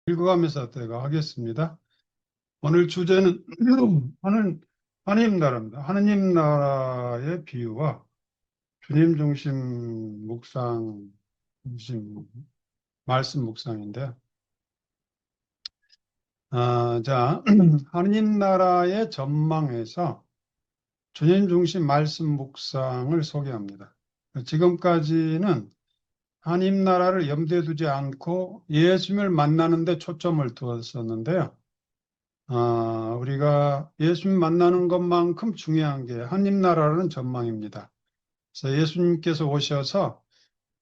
읽어가면서 제가 하겠습니다. 오늘 주제는 하나님 나라입니다. 하나님 나라의 비유와 주님 중심 묵상, 중심 말씀 묵상인데요. 자, 하나님 나라의 전망에서 주님 중심 말씀 묵상을 소개합니다. 지금까지는 하나님 나라를 염두에 두지 않고 예수님을 만나는 데 초점을 두었었는데요. 우리가 예수님 만나는 것만큼 중요한 게 하나님 나라라는 전망입니다. 그래서 예수님께서 오셔서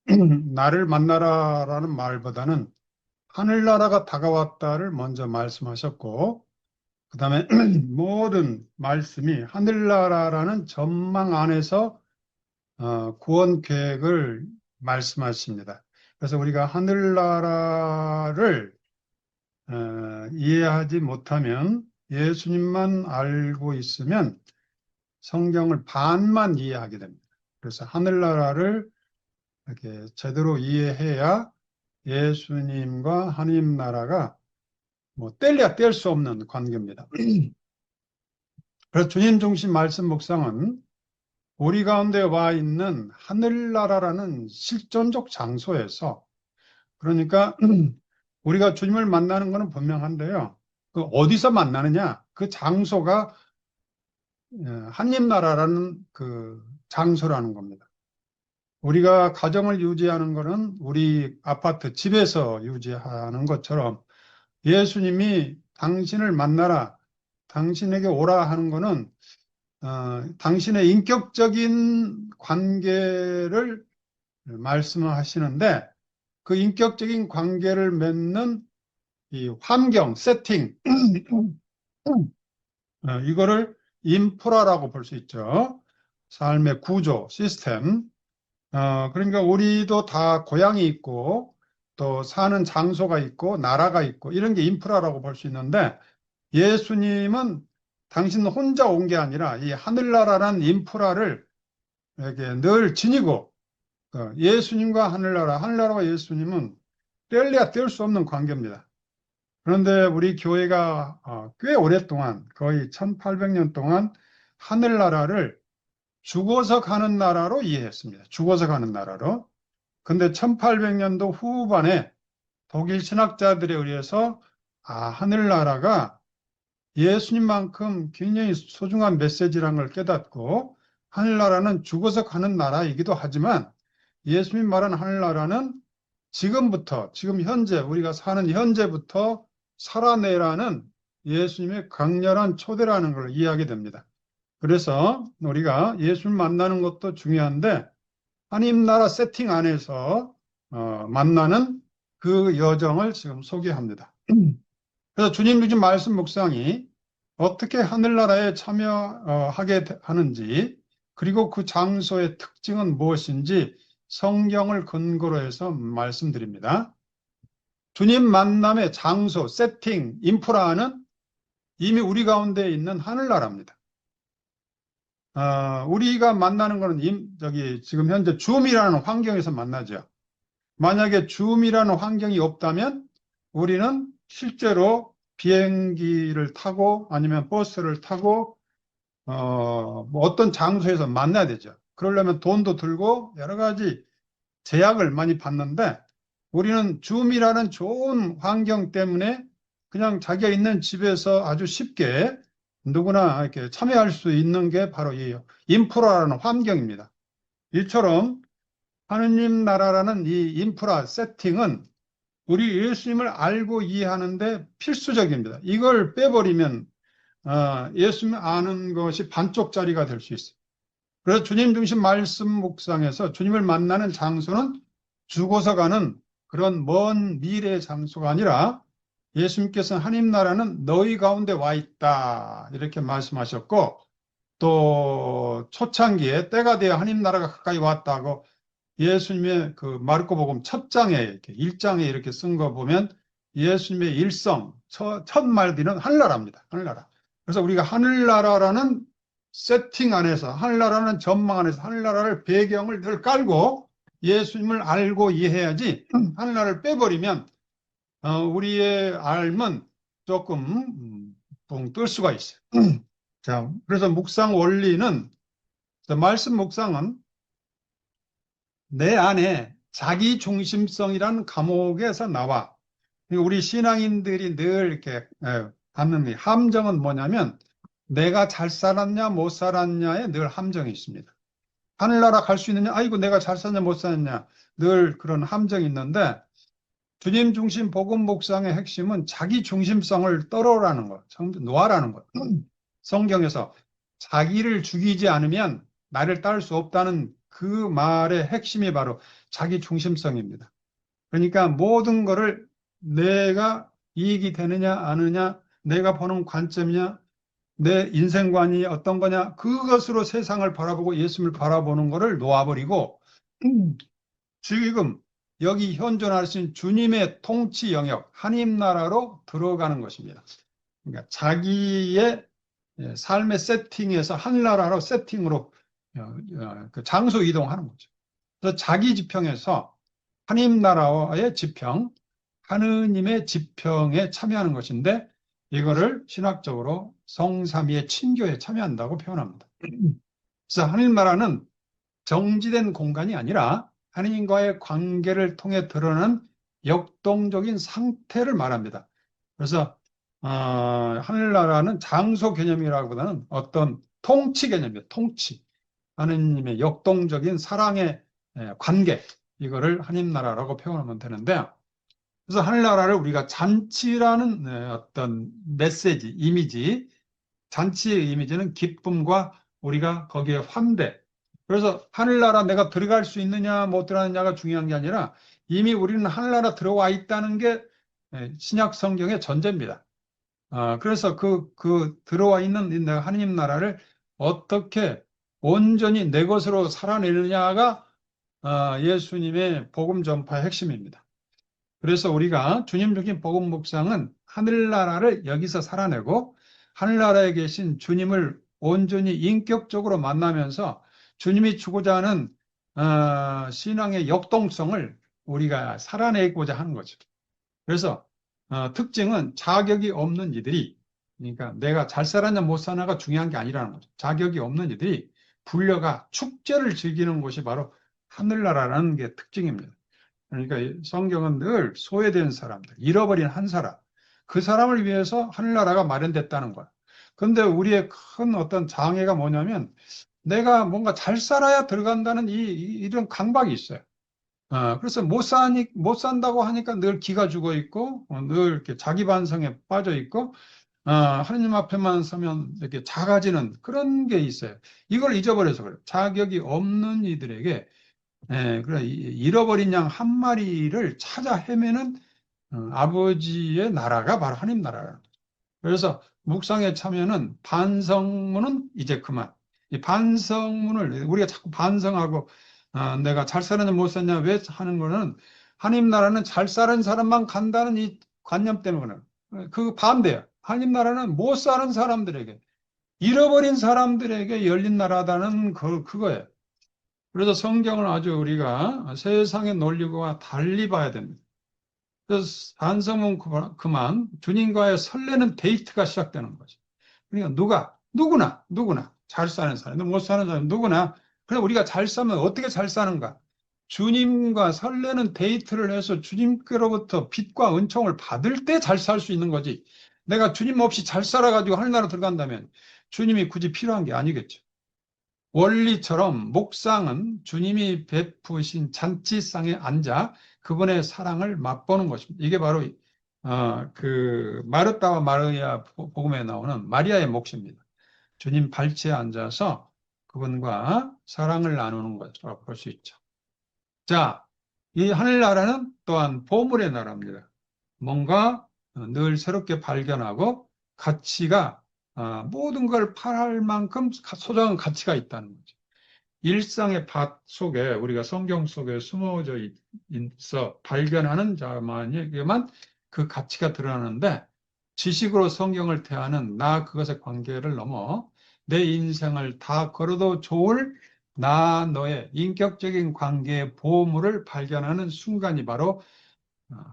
나를 만나라라는 말보다는 하늘나라가 다가왔다를 먼저 말씀하셨고, 그 다음에 모든 말씀이 하늘나라라는 전망 안에서 구원 계획을 말씀하십니다. 그래서 우리가 하늘나라를 이해하지 못하면, 예수님만 알고 있으면 성경을 반만 이해하게 됩니다. 그래서 하늘나라를 이렇게 제대로 이해해야 예수님과 하나님 나라가 뭐 뗄래야 뗄 수 없는 관계입니다. 그래서 주님 중심 말씀 묵상은 우리 가운데 와 있는 하늘나라라는 실존적 장소에서, 그러니까 우리가 주님을 만나는 것은 분명한데요. 그 어디서 만나느냐? 그 장소가 하나님 나라라는 그 장소라는 겁니다. 우리가 가정을 유지하는 것은 우리 아파트 집에서 유지하는 것처럼, 예수님이 당신을 만나라, 당신에게 오라 하는 것은 당신의 인격적인 관계를 말씀하시는데, 그 인격적인 관계를 맺는 이 환경, 세팅, 이거를 인프라라고 볼 수 있죠. 삶의 구조, 시스템. 그러니까 우리도 다 고향이 있고 또 사는 장소가 있고 나라가 있고 이런 게 인프라라고 볼 수 있는데, 예수님은 당신 혼자 온 게 아니라 이 하늘나라라는 인프라를 이렇게 늘 지니고, 예수님과 하늘나라, 하늘나라와 예수님은 뗄래야 뗄 수 없는 관계입니다. 그런데 우리 교회가 꽤 오랫동안, 거의 1800년 동안 하늘나라를 죽어서 가는 나라로 이해했습니다. 죽어서 가는 나라로. 근데 1800년도 후반에 독일 신학자들에 의해서 하늘나라가 예수님만큼 굉장히 소중한 메시지라는 걸 깨닫고, 하늘나라는 죽어서 가는 나라이기도 하지만 예수님 말한 하늘나라는 지금부터, 지금 현재, 우리가 사는 현재부터 살아내라는 예수님의 강렬한 초대라는 걸 이해하게 됩니다. 그래서 우리가 예수님 만나는 것도 중요한데, 하나님 나라 세팅 안에서 만나는 그 여정을 지금 소개합니다. 그래서 주님 주신 말씀 묵상이 어떻게 하늘나라에 참여하게 하는지, 그리고 그 장소의 특징은 무엇인지 성경을 근거로 해서 말씀드립니다. 주님 만남의 장소, 세팅, 인프라는 이미 우리 가운데 있는 하늘나라입니다. 우리가 만나는 거는 지금 현재 줌이라는 환경에서 만나죠. 만약에 줌이라는 환경이 없다면 우리는 실제로 비행기를 타고 아니면 버스를 타고 뭐 어떤 장소에서 만나야 되죠. 그러려면 돈도 들고 여러 가지 제약을 많이 받는데, 우리는 줌이라는 좋은 환경 때문에 그냥 자기가 있는 집에서 아주 쉽게 누구나 이렇게 참여할 수 있는 게 바로 이 인프라라는 환경입니다. 이처럼 하느님 나라라는 이 인프라 세팅은 우리 예수님을 알고 이해하는데 필수적입니다. 이걸 빼버리면 예수님을 아는 것이 반쪽짜리가 될 수 있어요. 그래서 주님 중심 말씀 묵상에서 주님을 만나는 장소는 죽어서 가는 그런 먼 미래의 장소가 아니라, 예수님께서는 하나님 나라는 너희 가운데 와 있다 이렇게 말씀하셨고, 또 초창기에 때가 되어 하나님 나라가 가까이 왔다고 예수님의 그 마르코복음 첫 장에 이렇게 1장에 이렇게 쓴 거 보면 예수님의 일성 첫 말들은 하늘나라입니다. 하늘나라. 그래서 우리가 하늘나라라는 세팅 안에서, 하늘나라는 전망 안에서 하늘나라를 배경을 늘 깔고 예수님을 알고 이해해야지, 하늘나라를 빼버리면 우리의 삶은 조금 붕 뜰 수가 있어요. 자, 그래서 묵상 원리는, 말씀 묵상은 내 안에 자기 중심성이라는 감옥에서 나와. 그러니까 우리 신앙인들이 늘 이렇게 갖는 이 함정은 뭐냐면, 내가 잘 살았냐 못 살았냐에 늘 함정이 있습니다. 하늘나라 갈 수 있느냐, 아이고 내가 잘 살았냐 못 살았냐, 늘 그런 함정이 있는데, 주님 중심 복음 묵상의 핵심은 자기 중심성을 떨어라는 거, 놓아라는 거. 성경에서 자기를 죽이지 않으면 나를 따를 수 없다는 그 말의 핵심이 바로 자기 중심성입니다. 그러니까 모든 거를 내가 이익이 되느냐 아느냐, 내가 보는 관점이냐, 내 인생관이 어떤 거냐, 그것으로 세상을 바라보고 예수님을 바라보는 거를 놓아버리고 지금 여기 현존하신 주님의 통치 영역, 하나님 나라로 들어가는 것입니다. 그러니까 자기의 삶의 세팅에서 하늘나라로 세팅으로 그 장소 이동하는 거죠. 그래서 자기 지평에서 하나님 나라의 지평, 하느님의 지평에 참여하는 것인데, 이거를 신학적으로 성삼위의 친교에 참여한다고 표현합니다. 그래서 하나님 나라는 정지된 공간이 아니라 하느님과의 관계를 통해 드러나는 역동적인 상태를 말합니다. 그래서 하늘나라는 장소 개념이라기보다는 어떤 통치 개념이에요. 통치. 하느님의 역동적인 사랑의 관계. 이거를 하느님나라라고 표현하면 되는데, 그래서 하늘나라를 우리가 잔치라는 어떤 메시지, 이미지, 잔치의 이미지는 기쁨과 우리가 거기에 환대. 그래서 하늘나라 내가 들어갈 수 있느냐 못 들어가느냐가 중요한 게 아니라 이미 우리는 하늘나라 들어와 있다는 게 신약 성경의 전제입니다. 그래서 그 들어와 있는 하느님 나라를 어떻게 온전히 내 것으로 살아내느냐가 예수님의 복음 전파의 핵심입니다. 그래서 우리가 주님 중심 복음 묵상은 하늘나라를 여기서 살아내고 하늘나라에 계신 주님을 온전히 인격적으로 만나면서 주님이 주고자 하는 신앙의 역동성을 우리가 살아내고자 하는 거죠. 그래서 특징은 자격이 없는 이들이, 그러니까 내가 잘 살았냐 못 살았냐가 중요한 게 아니라는 거죠. 자격이 없는 이들이 불려가 축제를 즐기는 곳이 바로 하늘나라라는 게 특징입니다. 그러니까 성경은 늘 소외된 사람들, 잃어버린 한 사람, 그 사람을 위해서 하늘나라가 마련됐다는 거야. 그런데 우리의 큰 어떤 장애가 뭐냐면 내가 뭔가 잘 살아야 들어간다는 이런 강박이 있어요. 그래서 못 산다고 하니까 늘 기가 죽어 있고, 늘 이렇게 자기 반성에 빠져 있고, 하느님 앞에만 서면 이렇게 작아지는 그런 게 있어요. 이걸 잊어버려서 그래요. 자격이 없는 이들에게 그래, 잃어버린 양 한 마리를 찾아 헤매는 아버지의 나라가 바로 하나님 나라라는 거죠. 그래서 묵상에 참여는 반성문은 이제 그만. 이 반성문을 우리가 자꾸 반성하고 내가 잘 살았냐 못 살았냐 왜 하는 거는 하나님 나라는 잘 사는 사람만 간다는 이 관념 때문에 그 반대야. 하나님 나라는 못 사는 사람들에게 잃어버린 사람들에게 열린 나라다는 그거예요. 그래서 성경을 아주 우리가 세상의 논리와 달리 봐야 됩니다. 그래서 반성은 그만 주님과의 설레는 데이트가 시작되는 거죠. 그러니까 누구나 잘 사는 사람, 못 사는 사람 누구나 그래 우리가 잘 사면 어떻게 잘 사는가? 주님과 설레는 데이트를 해서 주님께로부터 빛과 은총을 받을 때 잘 살 수 있는 거지. 내가 주님 없이 잘 살아가지고 하늘나라 들어간다면 주님이 굳이 필요한 게 아니겠죠. 원리처럼 묵상은 주님이 베푸신 잔치상에 앉아 그분의 사랑을 맛보는 것입니다. 이게 바로 그 마르다와 마리아 복음에 나오는 마리아의 몫입니다. 주님 발치에 앉아서 그분과 사랑을 나누는 것이라고 볼 수 있죠. 자, 이 하늘나라는 또한 보물의 나라입니다. 뭔가 늘 새롭게 발견하고 가치가 모든 걸 팔 만큼 소중한 가치가 있다는 거죠. 일상의 밭 속에 우리가 성경 속에 숨어져 있어 발견하는 자만에게만 그 가치가 드러나는데 지식으로 성경을 대하는 나 그것의 관계를 넘어 내 인생을 다 걸어도 좋을 나 너의 인격적인 관계의 보물을 발견하는 순간이 바로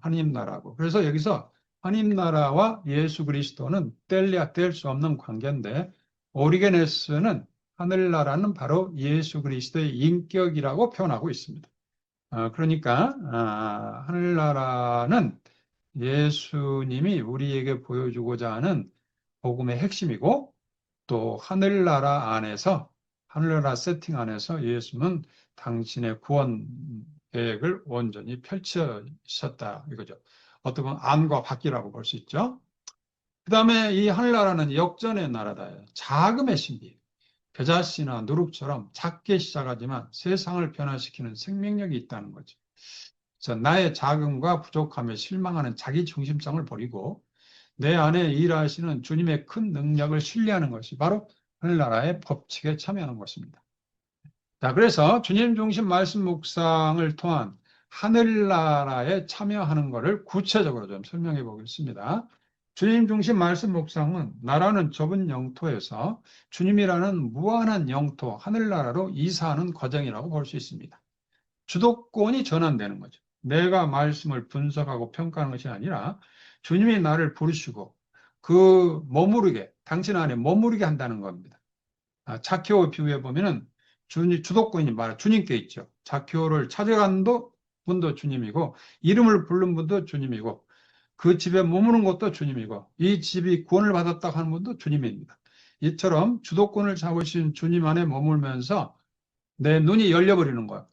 하나님 나라고. 그래서 여기서 하나님 나라와 예수 그리스도는 뗄래야 뗄 수 없는 관계인데, 오리게네스는 하늘나라는 바로 예수 그리스도의 인격이라고 표현하고 있습니다. 그러니까 하늘나라는 예수님이 우리에게 보여주고자 하는 복음의 핵심이고, 또 하늘나라 안에서, 하늘나라 세팅 안에서 예수는 당신의 구원 계획을 온전히 펼치셨다 이거죠. 어떻게 보면 안과 밖이라고 볼 수 있죠. 그 다음에 이 하늘나라는 역전의 나라다. 자금의 신비. 겨자씨나 누룩처럼 작게 시작하지만 세상을 변화시키는 생명력이 있다는 거죠. 그래서 나의 자금과 부족함에 실망하는 자기 중심성을 버리고 내 안에 일하시는 주님의 큰 능력을 신뢰하는 것이 바로 하늘나라의 법칙에 참여하는 것입니다. 자, 그래서 주님 중심 말씀 묵상을 통한 하늘나라에 참여하는 것을 구체적으로 좀 설명해 보겠습니다. 주님 중심 말씀 묵상은 나라는 좁은 영토에서 주님이라는 무한한 영토, 하늘나라로 이사하는 과정이라고 볼 수 있습니다. 주도권이 전환되는 거죠. 내가 말씀을 분석하고 평가하는 것이 아니라 주님이 나를 부르시고 당신 안에 머무르게 한다는 겁니다. 자케오 비유해 보면은 주도권이 바로 주님께 있죠. 자케오를 찾아간 분도 주님이고, 이름을 부른 분도 주님이고, 그 집에 머무는 것도 주님이고, 이 집이 구원을 받았다고 하는 분도 주님입니다. 이처럼 주도권을 잡으신 주님 안에 머물면서 내 눈이 열려버리는 거야.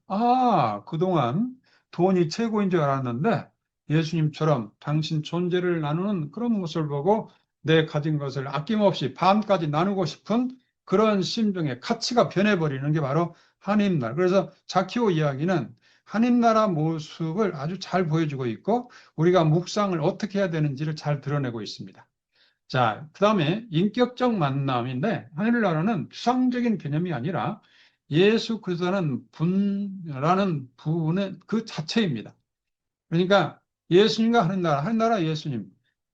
그동안 돈이 최고인 줄 알았는데 예수님처럼 당신 존재를 나누는 그런 모습을 보고 내 가진 것을 아낌없이 반까지 나누고 싶은 그런 심정의 가치가 변해버리는 게 바로 하나님 나라. 그래서 자키오 이야기는 하나님 나라 모습을 아주 잘 보여주고 있고, 우리가 묵상을 어떻게 해야 되는지를 잘 드러내고 있습니다. 자, 그 다음에 인격적 만남인데, 하늘나라는 추상적인 개념이 아니라 예수 그리스도는 분라는 분은 그 자체입니다. 그러니까 예수님과 하늘나라 예수님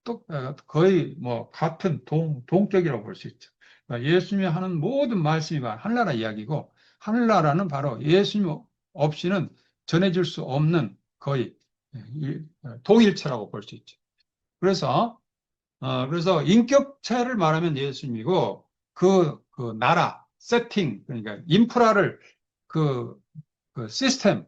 또 거의 뭐 같은 동격이라고 볼 수 있죠. 그러니까 예수님이 하는 모든 말씀이 하늘나라 이야기고, 하늘나라는 바로 예수님 없이는 전해질 수 없는 거의 동일체라고 볼 수 있죠. 그래서 인격체를 말하면 예수님이고, 그 나라, 세팅, 그러니까 인프라를, 그, 그 시스템,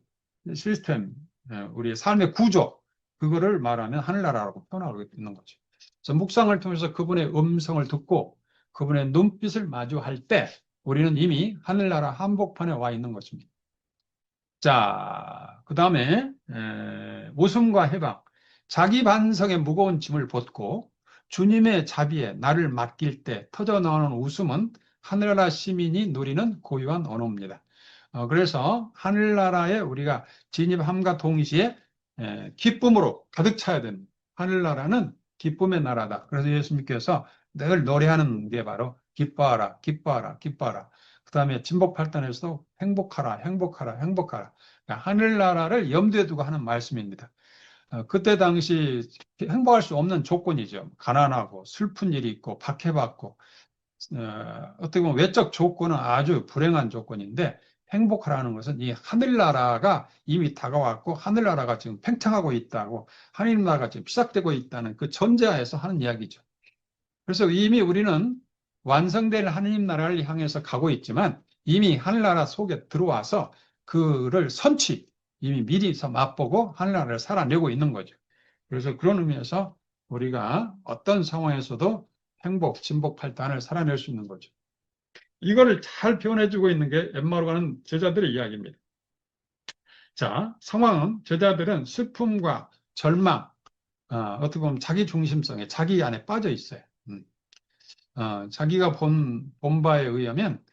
우리의 삶의 구조, 그거를 말하면 하늘나라라고 표현하고 있는 거죠. 그래서 묵상을 통해서 그분의 음성을 듣고 그분의 눈빛을 마주할 때 우리는 이미 하늘나라 한복판에 와 있는 것입니다. 자, 그 다음에 웃음과 해방. 자기 반성의 무거운 짐을 벗고 주님의 자비에 나를 맡길 때 터져나오는 웃음은 하늘나라 시민이 누리는 고유한 언어입니다. 그래서 하늘나라에 우리가 진입함과 동시에 기쁨으로 가득 차야 됩니다. 하늘나라는 기쁨의 나라다. 그래서 예수님께서 늘 노래하는 게 바로 기뻐하라, 기뻐하라, 기뻐하라. 그 다음에 진복팔단에서도 행복하라, 행복하라, 행복하라. 그러니까 하늘나라를 염두에 두고 하는 말씀입니다. 그때 당시 행복할 수 없는 조건이죠. 가난하고 슬픈 일이 있고 박해받고, 어떻게 보면 외적 조건은 아주 불행한 조건인데, 행복하라는 것은 이 하늘나라가 이미 다가왔고 하늘나라가 지금 팽창하고 있다고, 하늘나라가 지금 시작되고 있다는 그 전제하에서 하는 이야기죠. 그래서 이미 우리는 완성될 하느님 나라를 향해서 가고 있지만 이미 하늘나라 속에 들어와서 그를 이미 미리서 맛보고 하늘나라를 살아내고 있는 거죠. 그래서 그런 의미에서 우리가 어떤 상황에서도 행복, 진복, 팔단을 살아낼 수 있는 거죠. 이거를 잘 표현해주고 있는 게 엠마오로 가는 제자들의 이야기입니다. 자, 상황은 제자들은 슬픔과 절망, 어떻게 보면 자기 중심성에 자기 안에 빠져 있어요. 자기가 본 바에 의하면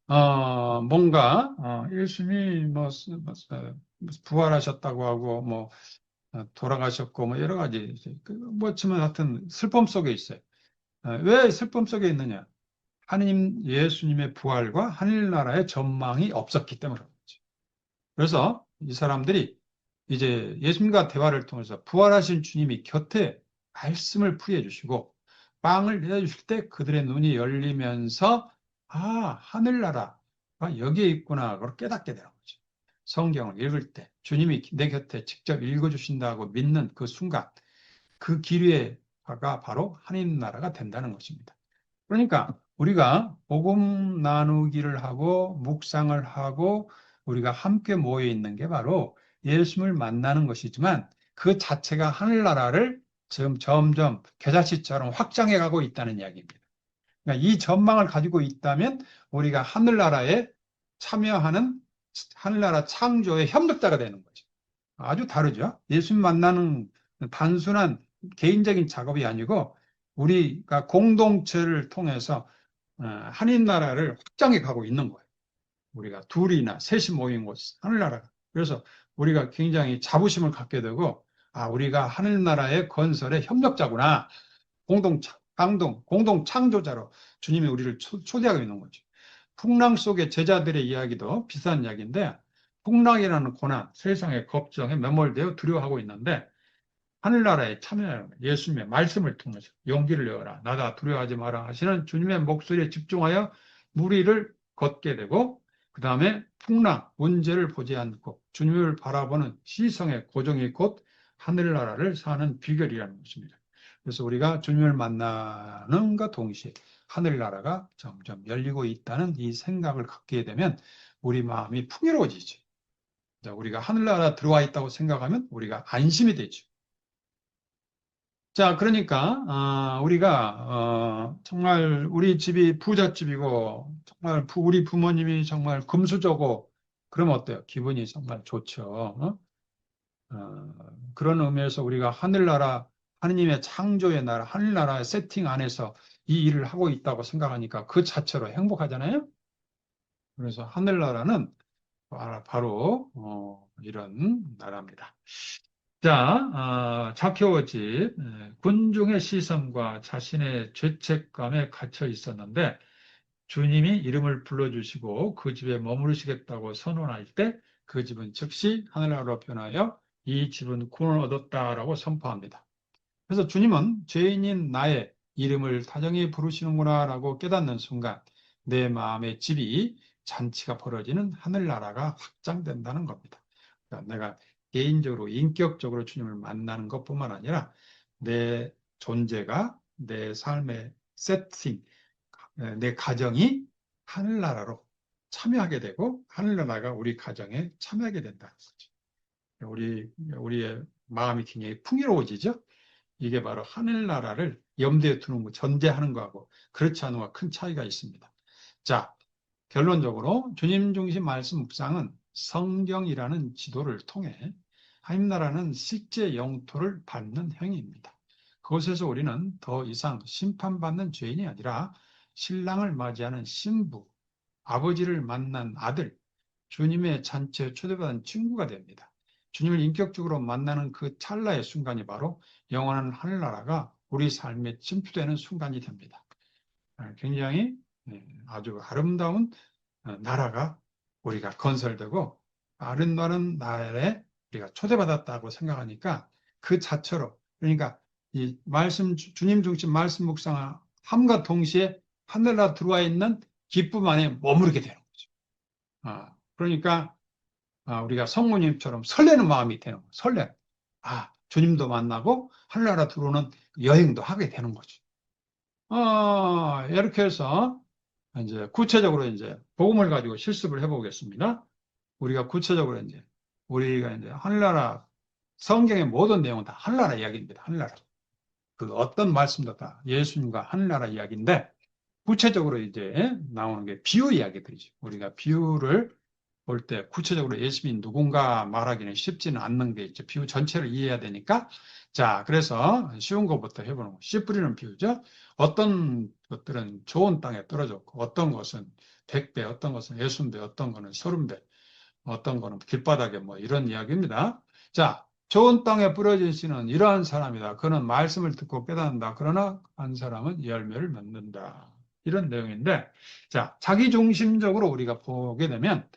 뭔가 예수님이 부활하셨다고 하고 돌아가셨고 여러 가지 뭐지만 하여튼 슬픔 속에 있어요. 왜 슬픔 속에 있느냐? 예수님의 부활과 하늘나라의 전망이 없었기 때문이죠. 그래서 이 사람들이 이제 예수님과 대화를 통해서 부활하신 주님이 곁에 말씀을 풀이해 주시고 빵을 내주실 때 그들의 눈이 열리면서 하늘나라가 여기에 있구나 그걸 깨닫게 되는 거죠. 성경을 읽을 때, 주님이 내 곁에 직접 읽어주신다고 믿는 그 순간, 그 기회가 바로 하나님 나라가 된다는 것입니다. 그러니까 우리가 복음 나누기를 하고 묵상을 하고 우리가 함께 모여 있는 게 바로 예수님을 만나는 것이지만 그 자체가 하늘나라를 지금 점점 겨자씨처럼 확장해 가고 있다는 이야기입니다. 그러니까 이 전망을 가지고 있다면 우리가 하늘나라에 참여하는 하늘나라 창조의 협력자가 되는 거죠. 아주 다르죠. 예수님 만나는 단순한 개인적인 작업이 아니고 우리가 공동체를 통해서 하나님 나라를 확장해 가고 있는 거예요. 우리가 둘이나 셋이 모인 곳, 하늘나라가. 그래서 우리가 굉장히 자부심을 갖게 되고, 아, 우리가 하늘나라의 건설의 협력자구나. 공동 창조자로 주님이 우리를 초대하고 있는 거죠. 풍랑 속의 제자들의 이야기도 비슷한 이야기인데, 풍랑이라는 고난, 세상의 걱정에 매몰되어 두려워하고 있는데, 하늘나라에 참여하는 거예요. 예수님의 말씀을 통해서 용기를 내어라. 나다 두려워하지 마라 하시는 주님의 목소리에 집중하여 무리를 걷게 되고 그 다음에 풍랑, 문제를 보지 않고 주님을 바라보는 시성의 고정이 곧 하늘나라를 사는 비결이라는 것입니다. 그래서 우리가 주님을 만나는과 동시에 하늘나라가 점점 열리고 있다는 이 생각을 갖게 되면 우리 마음이 풍요로워지죠. 우리가 하늘나라 들어와 있다고 생각하면 우리가 안심이 되죠. 자, 그러니까 우리가 정말 우리 집이 부잣집이고 정말 우리 부모님이 정말 금수저고 그러면 어때요? 기분이 정말 좋죠. 그런 의미에서 우리가 하늘나라 하느님의 창조의 나라 하늘나라의 세팅 안에서 이 일을 하고 있다고 생각하니까 그 자체로 행복하잖아요. 그래서 하늘나라는 바로 이런 나라입니다. 자, 자케오 집 군중의 시선과 자신의 죄책감에 갇혀 있었는데 주님이 이름을 불러주시고 그 집에 머무르시겠다고 선언할 때 그 집은 즉시 하늘나라로 변하여 이 집은 구원을 얻었다라고 선포합니다. 그래서 주님은 죄인인 나의 이름을 다정히 부르시는구나라고 깨닫는 순간 내 마음의 집이 잔치가 벌어지는 하늘나라가 확장된다는 겁니다. 그러니까 내가 개인적으로 인격적으로 주님을 만나는 것뿐만 아니라 내 존재가 내 삶의 세팅, 내 가정이 하늘나라로 참여하게 되고 하늘나라가 우리 가정에 참여하게 된다는 거죠. 우리의 마음이 굉장히 풍요로워지죠. 이게 바로 하늘나라를 염두에 두는 거, 전제하는 거하고 그렇지 않은 거와 큰 차이가 있습니다. 자, 결론적으로 주님 중심 말씀 묵상은 성경이라는 지도를 통해 하나님나라는 실제 영토를 받는 행위입니다. 그곳에서 우리는 더 이상 심판받는 죄인이 아니라 신랑을 맞이하는 신부, 아버지를 만난 아들, 주님의 잔치에 초대받은 친구가 됩니다. 주님을 인격적으로 만나는 그 찰나의 순간이 바로 영원한 하늘나라가 우리 삶에 침투되는 순간이 됩니다. 굉장히 아주 아름다운 나라가 우리가 건설되고 아름다운 나라에 우리가 초대받았다고 생각하니까 그 자체로 그러니까 이 말씀 주님 중심 말씀 묵상함과 동시에 하늘나라 들어와 있는 기쁨 안에 머무르게 되는 거죠. 그러니까 우리가 성모님처럼 설레는 마음이 되는 거예요. 설레. 주님도 만나고 하늘나라 들어오는 여행도 하게 되는 거죠. 이렇게 해서 이제 구체적으로 이제 복음을 가지고 실습을 해보겠습니다. 우리가 구체적으로 우리가 이제 하늘나라 성경의 모든 내용은 다 하늘나라 이야기입니다. 하늘나라. 그 어떤 말씀도 다 예수님과 하늘나라 이야기인데 구체적으로 이제 나오는 게 비유 이야기들이죠. 우리가 비유를 볼 때 구체적으로 예수님이 누군가 말하기는 쉽지는 않는 게 있죠. 비유 전체를 이해해야 되니까. 자, 그래서 쉬운 것부터 해보는 거. 씨 뿌리는 비유죠. 어떤 것들은 좋은 땅에 떨어졌고, 어떤 것은 100배, 어떤 것은 60배, 어떤 거는 30배, 어떤 거는 길바닥에 뭐 이런 이야기입니다. 자, 좋은 땅에 뿌려진 씨는 이러한 사람이다. 그는 말씀을 듣고 깨닫는다. 그러나 한 사람은 열매를 맺는다. 이런 내용인데, 자, 자기중심적으로 우리가 보게 되면,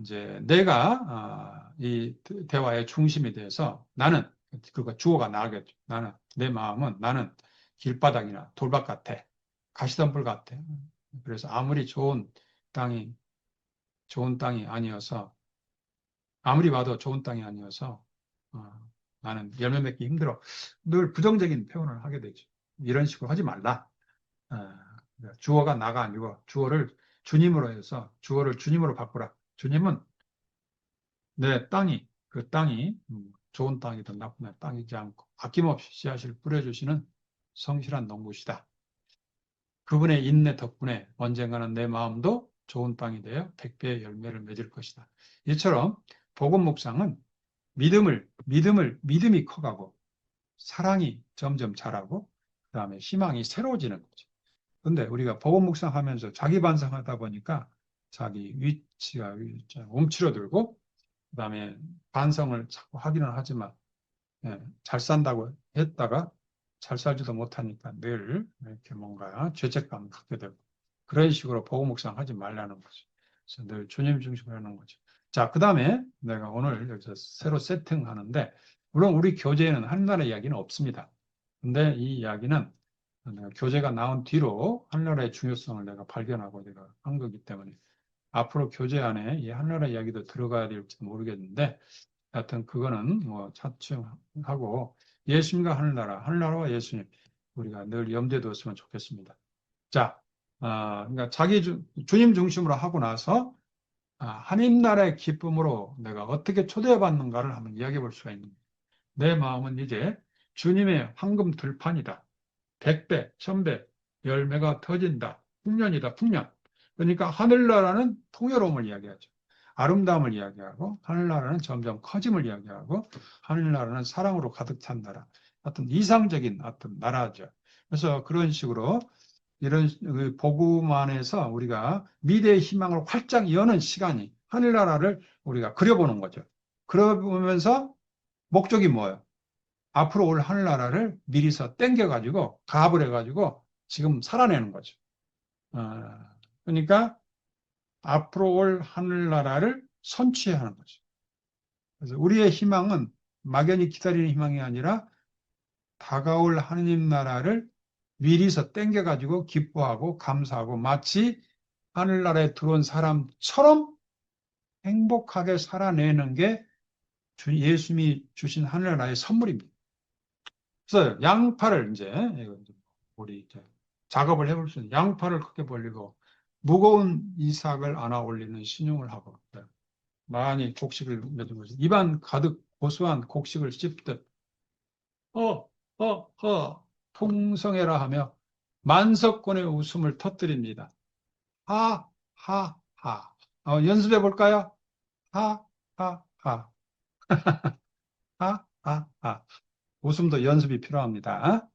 이제 내가 이 대화의 중심이 돼서 나는 그거 주어가 나가겠죠. 나는 내 마음은 나는 길바닥이나 돌밭 같아. 가시덤불 같아. 그래서 아무리 좋은 땅이 좋은 땅이 아니어서, 아무리 봐도 좋은 땅이 아니어서, 나는 열매 맺기 힘들어. 늘 부정적인 표현을 하게 되죠. 이런 식으로 하지 말라. 어, 주어가 나가 아니고 주어를 주님으로 해서 주어를 주님으로 바꾸라. 주님은 내 땅이, 그 땅이 좋은 땅이든 나쁜 땅이지 않고 아낌없이 씨앗을 뿌려주시는 성실한 농부시다. 그분의 인내 덕분에 언젠가는 내 마음도 좋은 땅이 되어 백배의 열매를 맺을 것이다. 이처럼 복음 묵상은 믿음이 커가고 사랑이 점점 자라고 그다음에 희망이 새로워지는 거죠. 근데 우리가 복음 묵상하면서 자기 반성하다 보니까 자기 위치가 움츠러들고 그다음에 반성을 자꾸 하기는 하지만 잘 산다고 했다가 잘 살지도 못하니까 늘 이렇게 뭔가 죄책감을 갖게 되고 그런 식으로 복음 묵상하지 말라는 거죠. 그래서 늘 주님 중심으로 하는 거죠. 자, 그다음에 내가 오늘 여기서 새로 세팅하는데 물론 우리 교재에는 하늘나라 이야기는 없습니다. 근데 이 이야기는 내가 교재가 나온 뒤로 하늘나라의 중요성을 내가 발견하고 내가 한 거기 때문에 앞으로 교재 안에 이 하늘나라 이야기도 들어가야 될지 모르겠는데 하여튼 그거는 뭐 차츰하고 예수님과 하늘나라, 하늘나라와 예수님 우리가 늘 염두에 두었으면 좋겠습니다. 자, 그러니까 주님 중심으로 하고 나서 하나님 나라의 기쁨으로 내가 어떻게 초대받는가를 한번 이야기해 볼 수가 있는 거예요. 내 마음은 이제 주님의 황금 들판이다. 100배, 1000배 열매가 터진다. 풍년이다, 풍년. 그러니까 하늘나라는 풍요로움을 이야기하죠. 아름다움을 이야기하고 하늘나라는 점점 커짐을 이야기하고 하늘나라는 사랑으로 가득 찬 나라. 어떤 이상적인 어떤 나라죠. 그래서 그런 식으로 이런 복음 안에서 우리가 미래의 희망을 활짝 여는 시간이 하늘나라를 우리가 그려보는 거죠. 그러면서 목적이 뭐예요? 앞으로 올 하늘나라를 미리서 땡겨가지고 가압을 해가지고 지금 살아내는 거죠. 그러니까 앞으로 올 하늘나라를 선취해야 하는 거죠. 그래서 우리의 희망은 막연히 기다리는 희망이 아니라 다가올 하느님 나라를 미리서 땡겨가지고 기뻐하고 감사하고 마치 하늘나라에 들어온 사람처럼 행복하게 살아내는 게 예수님이 주신 하늘나라의 선물입니다. 그래서 양파를 이제 우리 이제 작업을 해볼 수 있는 양파를 크게 벌리고 무거운 이삭을 안아 올리는 신용을 하고 많이 곡식을 맺은 것이 입안 가득 고소한 곡식을 씹듯 어, 풍성해라 하며 만석권의 웃음을 터뜨립니다. 하, 하, 하. 연습해 볼까요? 하, 하, 하. 하, 하, 하. 웃음도 연습이 필요합니다.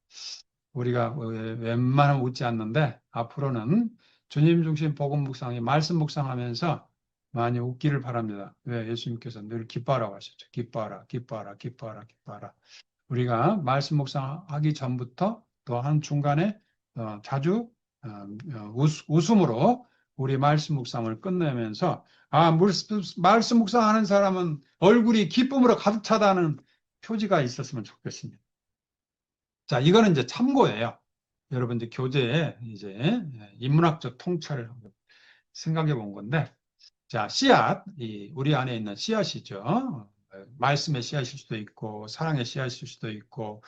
우리가 웬만하면 웃지 않는데 앞으로는 주님 중심 복음 묵상이 말씀 묵상하면서 많이 웃기를 바랍니다. 왜? 예수님께서 늘 기뻐하라고 하셨죠. 기뻐하라, 기뻐하라, 기뻐하라, 기뻐하라. 우리가 말씀 묵상하기 전부터 또 한 중간에 자주 웃음으로 우리 말씀 묵상을 끝내면서 말씀 묵상하는 사람은 얼굴이 기쁨으로 가득 차다는 표지가 있었으면 좋겠습니다. 자, 이거는 이제 참고예요. 여러분들 교재에 이제 인문학적 통찰을 생각해 본 건데, 자, 씨앗, 우리 안에 있는 씨앗이죠. 말씀의 씨앗일 수도 있고, 사랑의 씨앗일 수도 있고,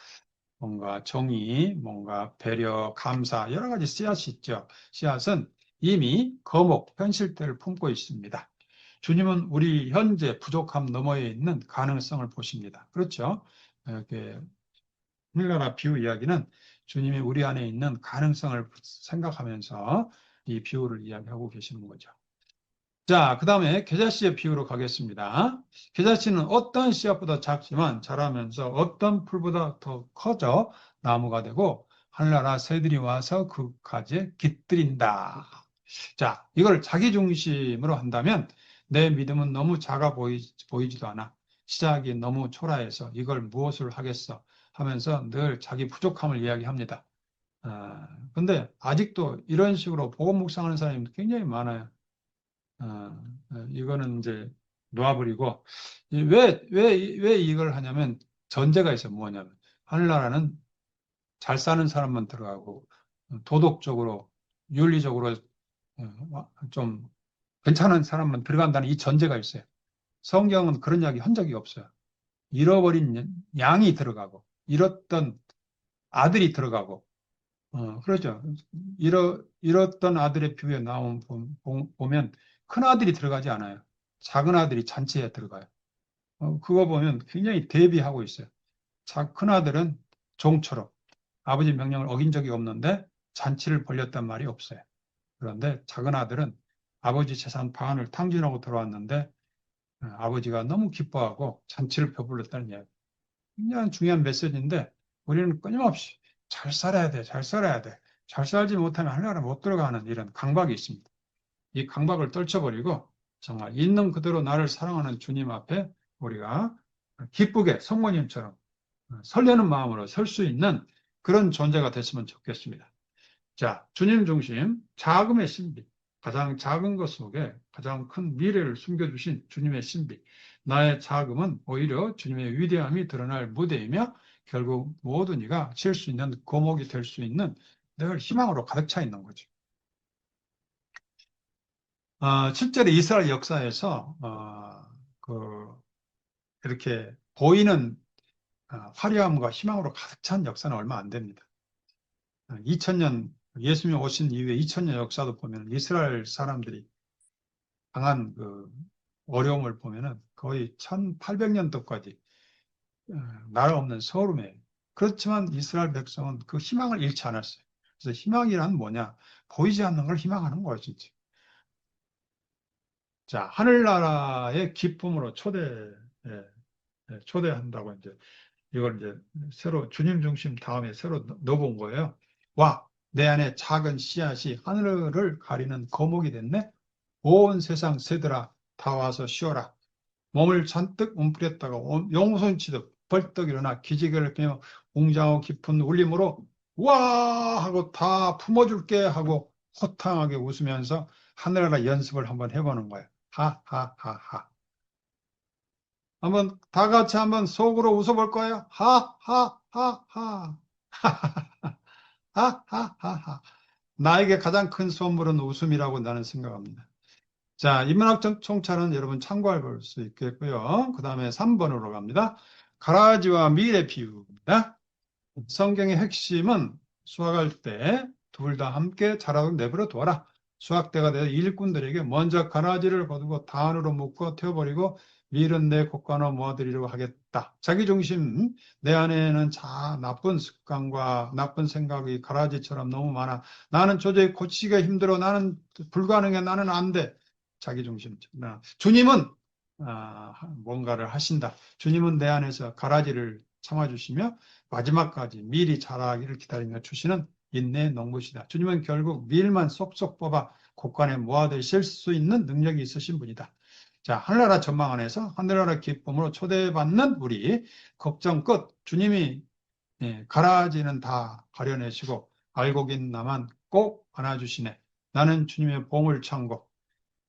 뭔가 정의, 뭔가 배려, 감사, 여러 가지 씨앗이 있죠. 씨앗은 이미 거목, 현실대를 품고 있습니다. 주님은 우리 현재 부족함 너머에 있는 가능성을 보십니다. 그렇죠? 이렇게 힐러나 비유 이야기는 주님이 우리 안에 있는 가능성을 생각하면서 이 비유를 이야기하고 계시는 거죠. 자, 그 다음에 겨자씨의 비유로 가겠습니다. 겨자씨는 어떤 씨앗보다 작지만 자라면서 어떤 풀보다 더 커져 나무가 되고 하늘나라 새들이 와서 그 가지에 깃들인다. 자, 이걸 자기 중심으로 한다면 내 믿음은 너무 작아 보이지도 않아. 시작이 너무 초라해서 이걸 무엇을 하겠어 하면서 늘 자기 부족함을 이야기합니다. 근데 아직도 이런 식으로 복음 묵상하는 사람이 굉장히 많아요. 이거는 이제 놓아버리고, 왜 이걸 하냐면 전제가 있어요. 뭐냐면, 하늘나라는 잘 사는 사람만 들어가고, 도덕적으로, 윤리적으로 좀 괜찮은 사람만 들어간다는 이 전제가 있어요. 성경은 그런 이야기 한 적이 없어요. 잃어버린 양이 들어가고, 잃었던 아들이 들어가고, 그러죠. 잃었던 아들의 비유에 보면 큰 아들이 들어가지 않아요. 작은 아들이 잔치에 들어가요. 그거 보면 굉장히 대비하고 있어요. 큰 아들은 종처럼 아버지 명령을 어긴 적이 없는데 잔치를 벌였단 말이 없어요. 그런데 작은 아들은 아버지 재산 반을 탕진하고 들어왔는데 아버지가 너무 기뻐하고 잔치를 벼불렀다는 이야기. 굉장히 중요한 메시지인데 우리는 끊임없이 잘 살아야 돼, 잘 살아야 돼. 잘 살지 못하면 하나님 못 들어가는 이런 강박이 있습니다. 이 강박을 떨쳐버리고 정말 있는 그대로 나를 사랑하는 주님 앞에 우리가 기쁘게 성모님처럼 설레는 마음으로 설 수 있는 그런 존재가 됐으면 좋겠습니다. 자, 주님 중심, 자금의 신비. 가장 작은 것 속에 가장 큰 미래를 숨겨주신 주님의 신비. 나의 자금은 오히려 주님의 위대함이 드러날 무대이며 결국 모든 이가 칠 수 있는 거목이 될 수 있는 늘 희망으로 가득 차 있는 거죠. 실제로 이스라엘 역사에서 이렇게 보이는 화려함과 희망으로 가득 찬 역사는 얼마 안 됩니다. 2000년 예수님 오신 이후에 2000년 역사도 보면 이스라엘 사람들이 당한 그 어려움을 보면은 거의 1800년도까지 나라 없는 서름에 그렇지만 이스라엘 백성은 그 희망을 잃지 않았어요. 그래서 희망이란 뭐냐? 보이지 않는 걸 희망하는 거예요, 진짜. 자, 하늘나라의 기쁨으로 예, 초대한다고 이제 이걸 이제 새로 주님 중심 다음에 새로 넣어본 거예요. 와, 내 안에 작은 씨앗이 하늘을 가리는 거목이 됐네. 온 세상 새들아 다 와서 쉬어라. 몸을 잔뜩 움츠렸다가 용손치듯 벌떡 일어나 기지개를 펴며 웅장하고 깊은 울림으로 와 하고 다 품어줄게 하고 호탕하게 웃으면서 하늘나라 연습을 한번 해보는 거예요. 하하하하. 한번 다 같이 한번 속으로 웃어볼 거예요. 하하하하. 하하하하. 나에게 가장 큰 선물은 웃음이라고 나는 생각합니다. 자, 인문학 총차는 여러분 참고해 볼 수 있겠고요. 그 다음에 3번으로 갑니다. 가라지와 밀의 비유입니다. 성경의 핵심은 수확할 때 둘 다 함께 자라도록 내버려 두어라. 수확대가 되어 일꾼들에게 먼저 가라지를 거두고 단으로 묶어 태워버리고 밀은 내 곳간으로 모아들이려고 하겠다. 자기중심, 내 안에는 나쁜 습관과 나쁜 생각이 가라지처럼 너무 많아. 나는 도저히 고치기가 힘들어. 나는 불가능해. 나는 안 돼. 자기중심. 주님은 뭔가를 하신다. 주님은 내 안에서 가라지를 참아주시며 마지막까지 밀이 자라기를 기다리며 주시는 인내의 농부시다. 주님은 결국 밀만 쏙쏙 뽑아 곳간에 모아두실 수 있는 능력이 있으신 분이다. 자, 하늘나라 전망 안에서 하늘나라 기쁨으로 초대받는 우리 걱정 끝. 주님이 가라지는 다 가려내시고 알고 긴 나만 꼭 안아주시네. 나는 주님의 보물 창고.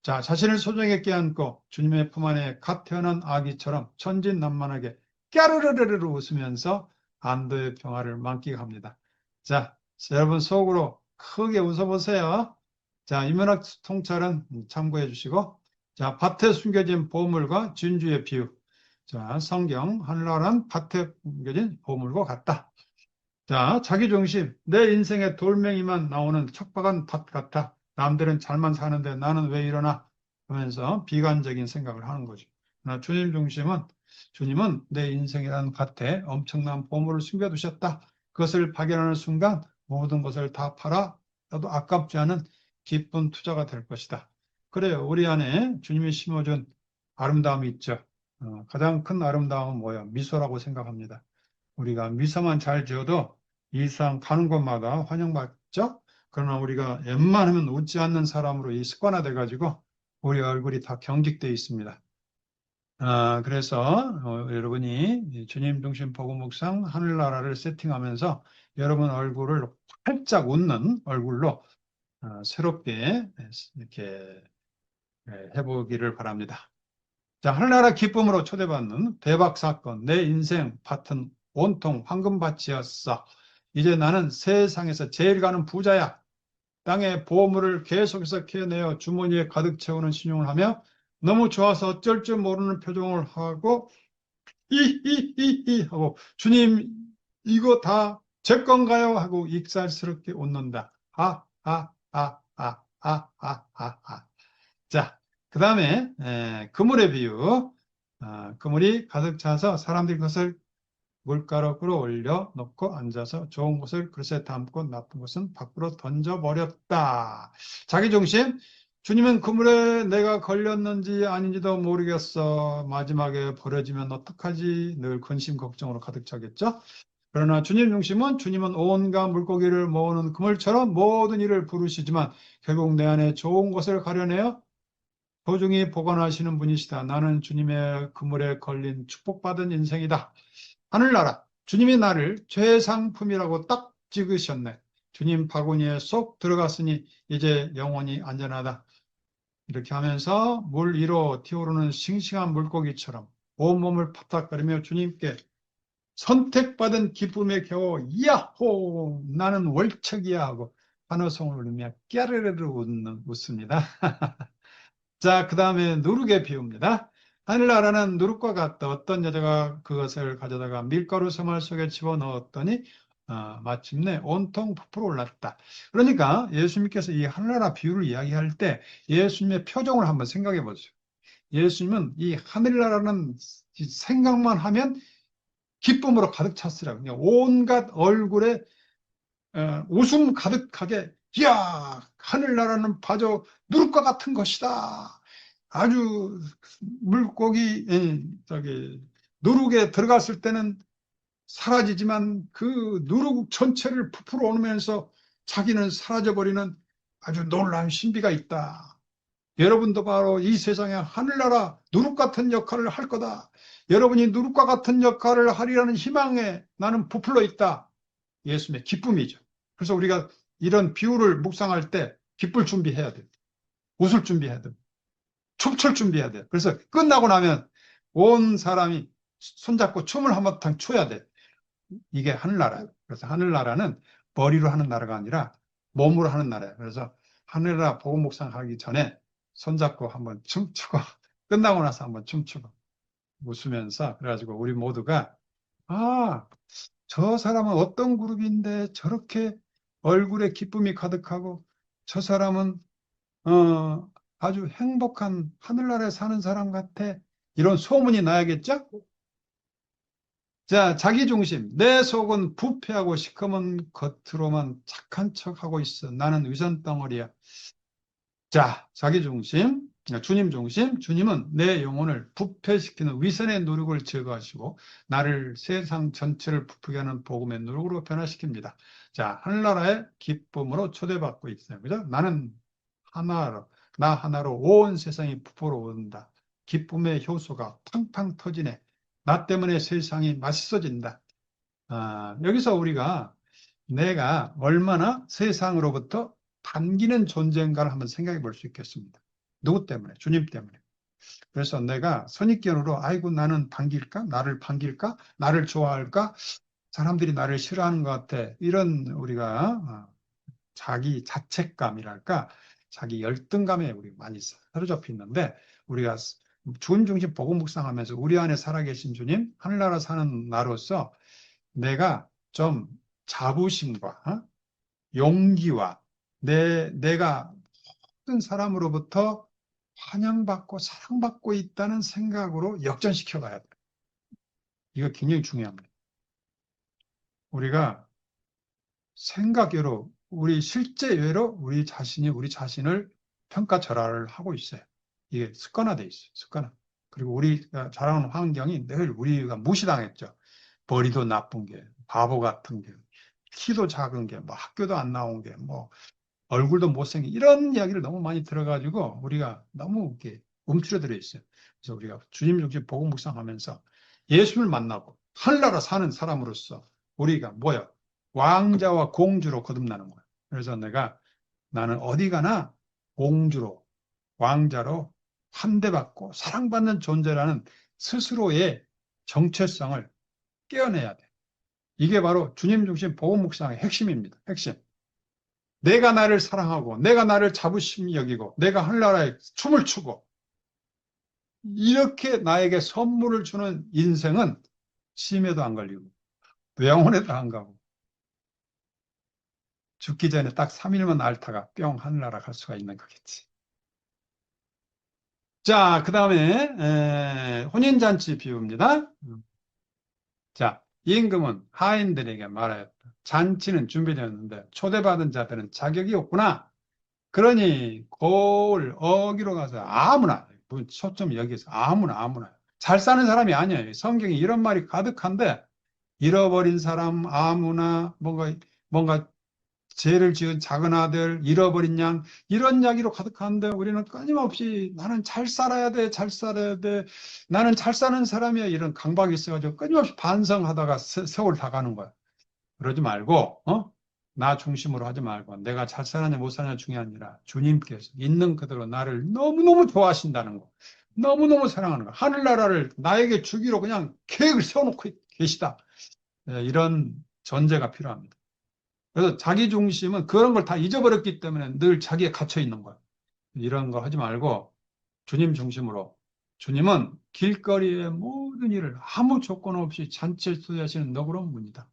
자, 자신을 소중하게 껴안고 주님의 품 안에 갓 태어난 아기처럼 천진난만하게 깨르르르르 웃으면서 안도의 평화를 만끽합니다. 자, 여러분 속으로 크게 웃어보세요. 자, 인문학 통찰은 참고해 주시고, 자, 밭에 숨겨진 보물과 진주의 비유. 자, 성경, 하늘나라는 밭에 숨겨진 보물과 같다. 자, 자기중심. 내 인생에 돌멩이만 나오는 척박한 밭 같아. 남들은 잘만 사는데 나는 왜 이러나? 하면서 비관적인 생각을 하는 거죠. 그러나 주님 중심은, 주님은 내 인생이라는 밭에 엄청난 보물을 숨겨두셨다. 그것을 발견하는 순간 모든 것을 다 팔아 나도 아깝지 않은 기쁜 투자가 될 것이다. 그래요. 우리 안에 주님이 심어준 아름다움이 있죠. 가장 큰 아름다움은 뭐예요? 미소라고 생각합니다. 우리가 미소만 잘 지어도 이 세상 가는 곳마다 환영받죠? 그러나 우리가 웬만하면 웃지 않는 사람으로 이 습관화돼 가지고 우리 얼굴이 다 경직되어 있습니다. 그래서 여러분이 주님 중심 복음 묵상 하늘나라를 세팅하면서 여러분 얼굴을 활짝 웃는 얼굴로 새롭게 이렇게 해보기를 바랍니다. 자, 하늘나라 기쁨으로 초대받는 대박 사건, 내 인생 밭은 온통 황금밭이었어. 이제 나는 세상에서 제일 가는 부자야. 땅의 보물을 계속해서 캐내어 주머니에 가득 채우는 신용을 하며 너무 좋아서 어쩔 줄 모르는 표정을 하고 히히히히 하고 주님 이거 다 제 건가요? 하고 익살스럽게 웃는다. 하하하하하하하. 자, 그 다음에 그물의 비유. 그물이 가득 차서 사람들이 그것을 물가로 끌어올려 놓고 앉아서 좋은 것을 그릇에 담고 나쁜 것은 밖으로 던져버렸다. 자기중심. 주님은 그물에 내가 걸렸는지 아닌지도 모르겠어. 마지막에 버려지면 어떡하지? 늘 근심 걱정으로 가득 차겠죠? 그러나 주님 중심은 주님은 온갖 물고기를 모으는 그물처럼 모든 일을 부르시지만 결국 내 안에 좋은 것을 가려내어 소중히 보관하시는 분이시다. 나는 주님의 그물에 걸린 축복받은 인생이다. 하늘나라, 주님이 나를 최상품이라고 딱 찍으셨네. 주님 바구니에 쏙 들어갔으니 이제 영원히 안전하다. 이렇게 하면서 물 위로 튀어오르는 싱싱한 물고기처럼 온몸을 파닥거리며 주님께 선택받은 기쁨에 겨워 야호 나는 월척이야 하고 환호성을 울리며 깨르르르 웃습니다. 자, 그 다음에 누룩의 비유입니다. 하늘나라는 누룩과 같다. 어떤 여자가 그것을 가져다가 밀가루 서말 속에 집어넣었더니 마침내 온통 부풀어 올랐다. 그러니까 예수님께서 이 하늘나라 비유를 이야기할 때 예수님의 표정을 한번 생각해 보세요. 예수님은 이 하늘나라는 생각만 하면 기쁨으로 가득 찼으라고. 온갖 얼굴에 웃음 가득하게 이야 하늘나라는 바저 누룩과 같은 것이다. 아주 물고기 누룩에 들어갔을 때는 사라지지만 그 누룩 전체를 부풀어 오면서 자기는 사라져버리는 아주 놀라운 신비가 있다. 여러분도 바로 이 세상에 하늘나라 누룩 같은 역할을 할 거다. 여러분이 누룩과 같은 역할을 하리라는 희망에 나는 부풀러 있다. 예수님의 기쁨이죠. 그래서 우리가 이런 비유를 묵상할 때 기쁠 준비해야 돼요. 웃을 준비해야 돼요. 춤출 준비해야 돼요. 그래서 끝나고 나면 온 사람이 손잡고 춤을 한바탕 춰야 돼. 이게 하늘나라예요. 그래서 하늘나라는 머리로 하는 나라가 아니라 몸으로 하는 나라예요. 그래서 하늘나라 복음 묵상하기 전에 손잡고 한번 춤추고 끝나고 나서 한번 춤추고 웃으면서 그래가지고 우리 모두가 저 사람은 어떤 그룹인데 저렇게 얼굴에 기쁨이 가득하고 저 사람은 아주 행복한 하늘나라에 사는 사람 같아. 이런 소문이 나야겠죠? 자, 자기중심. 내 속은 부패하고 시커먼 겉으로만 착한 척하고 있어. 나는 위선 덩어리야. 자, 자기중심. 주님 중심. 주님은 내 영혼을 부패시키는 위선의 누룩을 제거하시고 나를 세상 전체를 부풀게 하는 복음의 누룩으로 변화시킵니다. 자, 하늘나라의 기쁨으로 초대받고 있어요. 그죠? 나는 하나로, 나 하나로 온 세상이 부풀어 오른다. 기쁨의 효소가 팡팡 터지네. 나 때문에 세상이 맛있어진다. 여기서 우리가 내가 얼마나 세상으로부터 반기는 존재인가를 한번 생각해 볼 수 있겠습니다. 누구 때문에? 주님 때문에. 그래서 내가 선입견으로 아이고 나는 반길까? 나를 반길까? 나를 좋아할까? 사람들이 나를 싫어하는 것 같아. 이런 우리가 자기 자책감이랄까? 자기 열등감에 우리 많이 사로잡혀 있는데 우리가 주님 중심 복음 묵상하면서 우리 안에 살아계신 주님, 하늘나라 사는 나로서 내가 좀 자부심과 용기와 내가 모든 사람으로부터 환영받고 사랑받고 있다는 생각으로 역전시켜 가야 돼. 이거 굉장히 중요합니다. 우리가 생각외로 우리 실제외로 우리 자신이 우리 자신을 평가절하를 하고 있어요. 이게 습관화돼 있어요. 습관화. 그리고 우리가 자라는 환경이 늘 우리가 무시당했죠. 머리도 나쁜 게, 바보 같은 게, 키도 작은 게, 뭐 학교도 안 나온 게, 뭐 얼굴도 못생긴 이런 이야기를 너무 많이 들어가지고 우리가 너무 이렇게 움츠러들어 있어요. 그래서 우리가 주님 중심 복음 묵상하면서 예수를 만나고 하늘나라 사는 사람으로서 우리가 뭐야? 왕자와 공주로 거듭나는 거야. 그래서 나는 어디 가나 공주로 왕자로 환대받고 사랑받는 존재라는 스스로의 정체성을 깨어내야 돼. 이게 바로 주님 중심 복음 묵상의 핵심입니다. 핵심. 내가 나를 사랑하고 내가 나를 자부심 여기고 내가 하늘나라에 춤을 추고 이렇게 나에게 선물을 주는 인생은 치매도 안 걸리고 병원에도 안 가고 죽기 전에 딱 3일만 앓다가 뿅 하늘나라 갈 수가 있는 거겠지. 자, 그 다음에 혼인잔치 비유입니다. 자, 임금은 하인들에게 말하였다. 잔치는 준비되었는데 초대받은 자들은 자격이 없구나. 그러니 거울 어기로 가서 아무나, 초점 여기서 아무나 잘 사는 사람이 아니에요. 성경에 이런 말이 가득한데 잃어버린 사람 아무나 뭔가 죄를 지은 작은 아들, 잃어버린 양, 이런 이야기로 가득한데 우리는 끊임없이 나는 잘 살아야 돼, 잘 살아야 돼, 나는 잘 사는 사람이야, 이런 강박이 있어가지고 끊임없이 반성하다가 세월 다 가는 거야. 그러지 말고, 나 중심으로 하지 말고, 내가 잘 사느냐 못 사느냐 중요한 게 아니라 주님께서 있는 그대로 나를 너무너무 좋아하신다는 거, 너무너무 사랑하는 거, 하늘나라를 나에게 주기로 그냥 계획을 세워놓고 계시다. 이런 전제가 필요합니다. 그래서 자기 중심은 그런 걸 다 잊어버렸기 때문에 늘 자기에 갇혀 있는 거야. 이런 거 하지 말고 주님 중심으로. 주님은 길거리의 모든 일을 아무 조건 없이 잔치를 초대하시는 너그러운 분이다.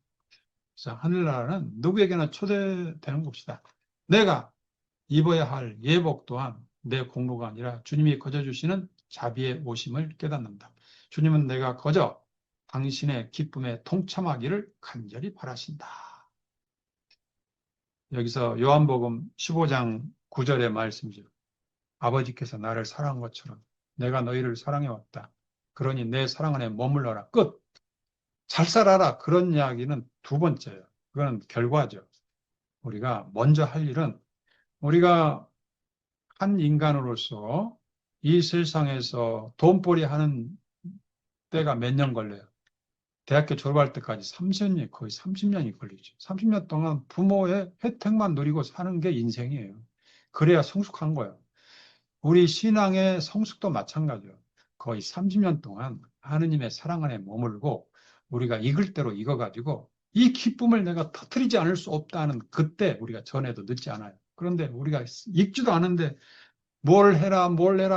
그래서 하늘나라는 누구에게나 초대되는 곳이다. 내가 입어야 할 예복 또한 내 공로가 아니라 주님이 거저 주시는 자비의 오심을 깨닫는다. 주님은 내가 거저 당신의 기쁨에 동참하기를 간절히 바라신다. 여기서 요한복음 15장 9절의 말씀이죠. 아버지께서 나를 사랑한 것처럼 내가 너희를 사랑해왔다. 그러니 내 사랑 안에 머물러라. 끝. 잘 살아라. 그런 이야기는 두 번째예요. 그건 결과죠. 우리가 먼저 할 일은 우리가 한 인간으로서 이 세상에서 돈벌이 하는 때가 몇 년 걸려요. 대학교 졸업할 때까지 30년, 거의 30년이 걸리죠. 30년 동안 부모의 혜택만 누리고 사는 게 인생이에요. 그래야 성숙한 거예요. 우리 신앙의 성숙도 마찬가지예요. 거의 30년 동안 하느님의 사랑 안에 머물고 우리가 익을 대로 익어가지고 이 기쁨을 내가 터뜨리지 않을 수 없다는 그때 우리가 전해도 늦지 않아요. 그런데 우리가 익지도 않은데 뭘 해라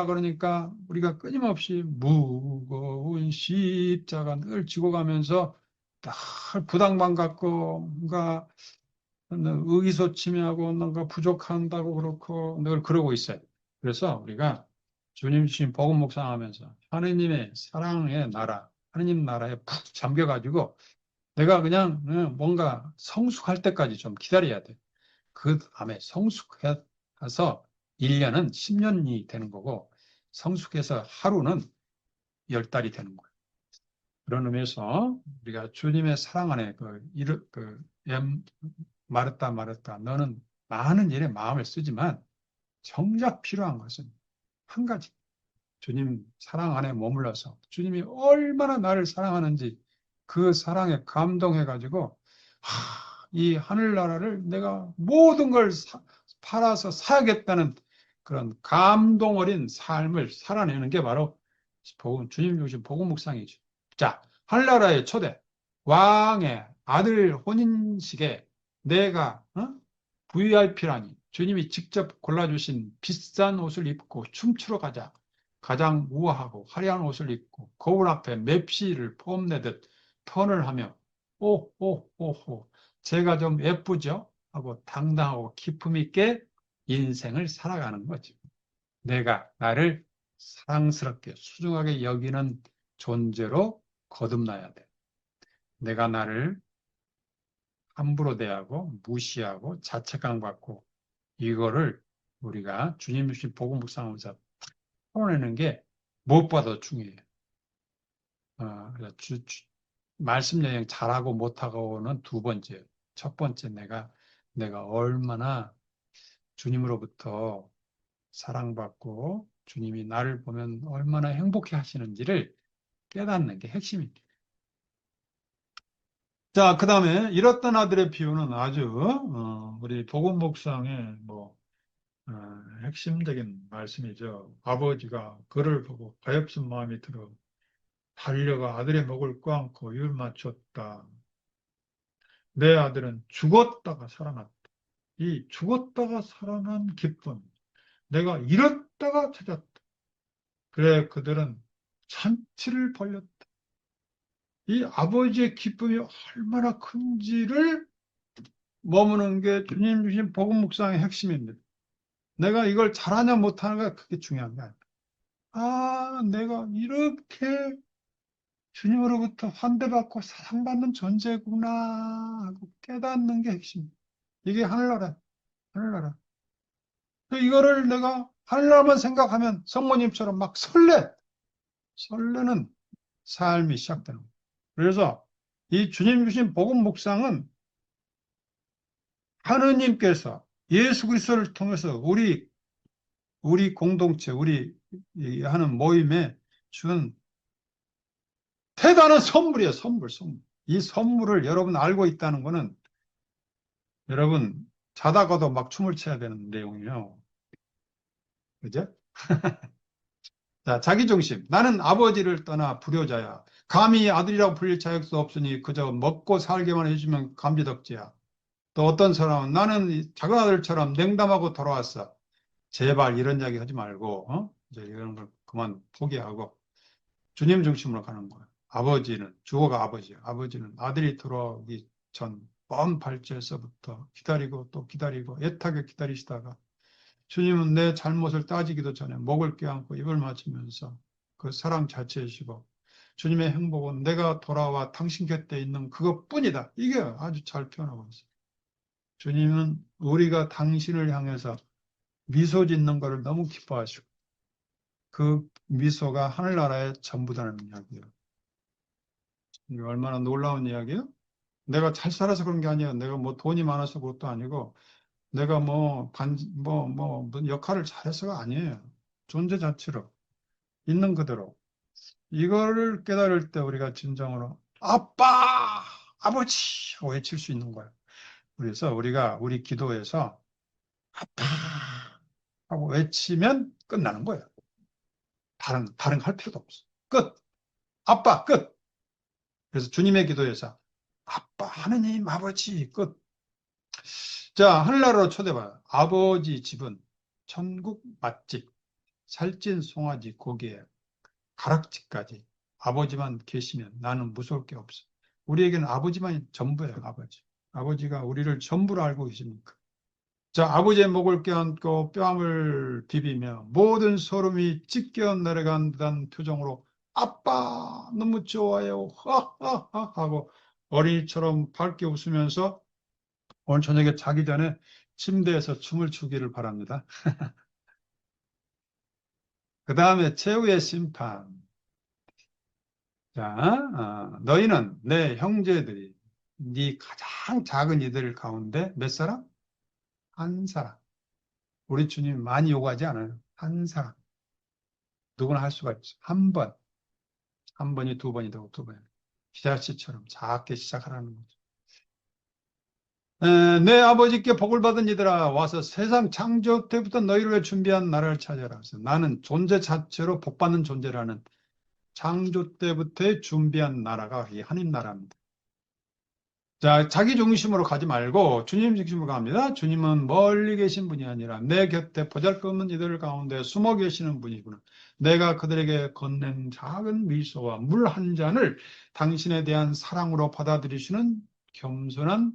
그러니까 우리가 끊임없이 무거운 십자가 늘 지고 가면서 늘 부담감 갖고 뭔가 의기소침해하고 뭔가 부족한다고 그렇고 늘 그러고 있어요. 그래서 우리가 주님 주신 복음 묵상하면서 하느님의 사랑의 나라, 하느님 나라에 푹 잠겨가지고 내가 그냥 뭔가 성숙할 때까지 좀 기다려야 돼. 그 다음에 성숙해서 1년은 10년이 되는 거고 성숙해서 하루는 10달이 되는 거예요. 그런 의미에서 우리가 주님의 사랑 안에 말했다 너는 많은 일에 마음을 쓰지만 정작 필요한 것은 한 가지. 주님 사랑 안에 머물러서 주님이 얼마나 나를 사랑하는지 그 사랑에 감동해가지고 이 하늘나라를 내가 모든 걸 팔아서 사야겠다는 그런 감동 어린 삶을 살아내는 게 바로 주님 주신 복음 묵상이죠. 자, 하늘나라의 초대, 왕의 아들 혼인식에 내가 VIP라니 주님이 직접 골라주신 비싼 옷을 입고 춤추러 가자. 가장 우아하고 화려한 옷을 입고 거울 앞에 맵시를 뽐내듯 턴을 하며 오오오호 제가 좀 예쁘죠? 하고 당당하고 기품 있게 인생을 살아가는 거지. 내가 나를 사랑스럽게 소중하게 여기는 존재로 거듭나야 돼. 내가 나를 함부로 대하고 무시하고 자책감 갖고 이거를 우리가 주님 주신 복음 묵상하면서 풀어내는 게 무엇보다 중요해요. 말씀 여행 잘하고 못하고는 두 번째. 첫 번째 내가 얼마나 주님으로부터 사랑받고 주님이 나를 보면 얼마나 행복해 하시는지를 깨닫는 게 핵심입니다. 자, 그 다음에 잃었던 아들의 비유는 아주 우리 복음 묵상의 어, 핵심적인 말씀이죠. 아버지가 그를 보고 가엾은 마음이 들어 달려가 아들의 목을 ቋ안고 입을 맞췄다. 내 아들은 죽었다가 살아났다. 이 죽었다가 살아난 기쁨. 내가 잃었다가 찾았다. 그래, 그들은 잔치를 벌였다. 이 아버지의 기쁨이 얼마나 큰지를 머무는 게 주님 주신 복음 묵상의 핵심입니다. 내가 이걸 잘하냐 못하냐가 그게 중요한 게 아니야. 아, 내가 이렇게 주님으로부터 환대받고 사랑받는 존재구나 하고 깨닫는 게 핵심. 이게 하늘나라, 하늘나라. 이거를 내가 하늘나라만 생각하면 성모님처럼 막 설레는 삶이 시작되는 거예요. 그래서 이 주님 주신 복음 묵상은 하느님께서 예수 그리스도를 통해서 우리 공동체, 우리 하는 모임에 준 대단한 선물이에요, 선물. 이 선물을 여러분 알고 있다는 거는 여러분 자다가도 막 춤을 춰야 되는 내용이에요. 그죠? 자, 자기중심. 나는 아버지를 떠나 불효자야. 감히 아들이라고 불릴 자격도 없으니 그저 먹고 살게만 해주면 감지덕지야. 또 어떤 사람은 나는 작은 아들처럼 냉담하고 돌아왔어. 제발 이런 이야기 하지 말고, 이제 이런 걸 그만 포기하고 주님 중심으로 가는 거예요. 아버지는, 주어가 아버지예요. 아버지는 아들이 돌아오기 전 먼 발치에서부터 기다리고 또 기다리고 애타게 기다리시다가 주님은 내 잘못을 따지기도 전에 목을 껴안고 입을 맞추면서 그 사랑 자체이시고 주님의 행복은 내가 돌아와 당신 곁에 있는 그것뿐이다. 이게 아주 잘 표현하고 있어요. 주님은 우리가 당신을 향해서 미소 짓는 것을 너무 기뻐하시고 그 미소가 하늘나라의 전부다는 이야기예요. 이게 얼마나 놀라운 이야기예요? 내가 잘 살아서 그런 게 아니에요. 내가 뭐 돈이 많아서 그것도 아니고 내가 무슨 역할을 잘해서가 아니에요. 존재 자체로 있는 그대로. 이거를 깨달을 때 우리가 진정으로 아빠, 아버지 하고 외칠 수 있는 거예요. 그래서 우리가 우리 기도에서 아빠 하고 외치면 끝나는 거예요. 다른 할 필요도 없어. 끝. 아빠, 끝. 그래서 주님의 기도에서 아빠, 하느님, 아버지, 끝. 자, 하늘나라로 초대봐요. 아버지 집은 천국 맛집, 살찐 송아지 고기에 가락지까지 아버지만 계시면 나는 무서울 게 없어. 우리에게는 아버지만이 전부예요, 아버지. 아버지가 우리를 전부로 알고 계십니까? 자, 아버지의 목을 껴안고 뺨을 비비며 모든 소름이 찢겨 내려간 듯한 표정으로 아빠 너무 좋아요 하하하 하고 어린이처럼 밝게 웃으면서 오늘 저녁에 자기 전에 침대에서 춤을 추기를 바랍니다. 그 다음에 최후의 심판. 자, 너희는 내 형제들이 네 가장 작은 이들 가운데 몇 사람? 한 사람. 우리 주님 많이 요구하지 않아요. 한 사람. 누구나 할 수가 있어. 한 번. 한 번이 두 번이 되고 두 번. 기자씨처럼 작게 시작하라는 거죠. 내 아버지께 복을 받은 이들아 와서 세상 창조 때부터 너희를 위해 준비한 나라를 찾아라. 그래서 나는 존재 자체로 복 받는 존재라는 창조 때부터 준비한 나라가 이 하나님 나라입니다. 자, 자기 중심으로 가지 말고 주님 중심으로 갑니다. 주님은 멀리 계신 분이 아니라 내 곁에 보잘것없는 이들 가운데 숨어 계시는 분이구나. 내가 그들에게 건넨 작은 미소와 물 한 잔을 당신에 대한 사랑으로 받아들이시는 겸손한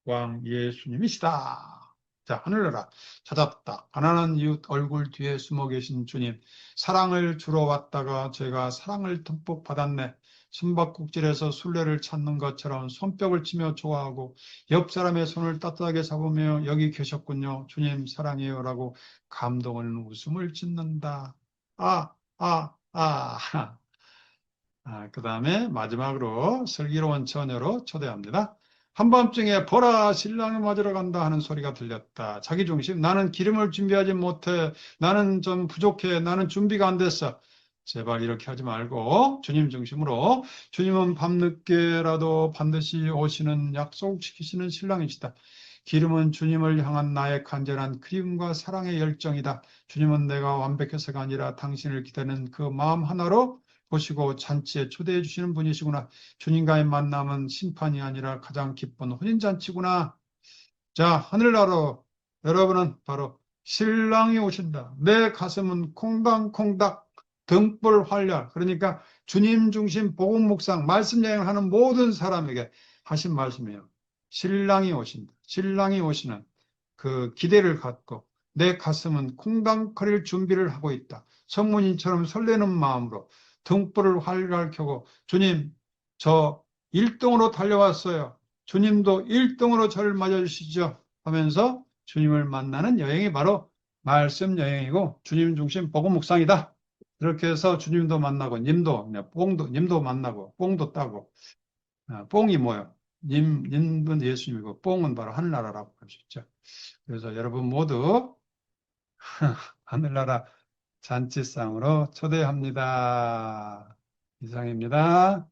왕 예수님이시다. 자, 하늘나라 찾았다. 가난한 이웃 얼굴 뒤에 숨어 계신 주님. 사랑을 주러 왔다가 제가 사랑을 듬뿍 받았네. 숨바꼭질에서 순례를 찾는 것처럼 손뼉을 치며 좋아하고 옆 사람의 손을 따뜻하게 잡으며 여기 계셨군요. 주님 사랑해요라고 감동을 웃음을 짓는다. 아. 그 다음에 마지막으로 슬기로운 처녀로 초대합니다. 한밤중에 보라 신랑을 맞으러 간다 하는 소리가 들렸다. 자기중심. 나는 기름을 준비하지 못해. 나는 좀 부족해. 나는 준비가 안 됐어. 제발 이렇게 하지 말고 주님 중심으로 주님은 밤늦게라도 반드시 오시는 약속시키시는 신랑이시다. 기름은 주님을 향한 나의 간절한 그리움과 사랑의 열정이다. 주님은 내가 완벽해서가 아니라 당신을 기다리는 그 마음 하나로 보시고 잔치에 초대해 주시는 분이시구나. 주님과의 만남은 심판이 아니라 가장 기쁜 혼인잔치구나. 자, 하늘나라로 여러분은 바로 신랑이 오신다. 내 가슴은 콩닥콩닥 등불 활력. 그러니까 주님 중심 복음 묵상 말씀 여행을 하는 모든 사람에게 하신 말씀이에요. 신랑이 오신다. 신랑이 오시는 그 기대를 갖고 내 가슴은 콩닥거릴 준비를 하고 있다. 성문인처럼 설레는 마음으로 등불을 활활 켜고 주님 저 1등으로 달려왔어요. 주님도 1등으로 저를 맞아주시죠 하면서 주님을 만나는 여행이 바로 말씀 여행이고 주님 중심 복음 묵상이다. 이렇게 해서 주님도 만나고 님도 만나고 뽕도 따고 뽕이 뭐예요? 님은 예수님이고 뽕은 바로 하늘나라라고 할 수 있죠. 그래서 여러분 모두 하늘나라 잔치상으로 초대합니다. 이상입니다.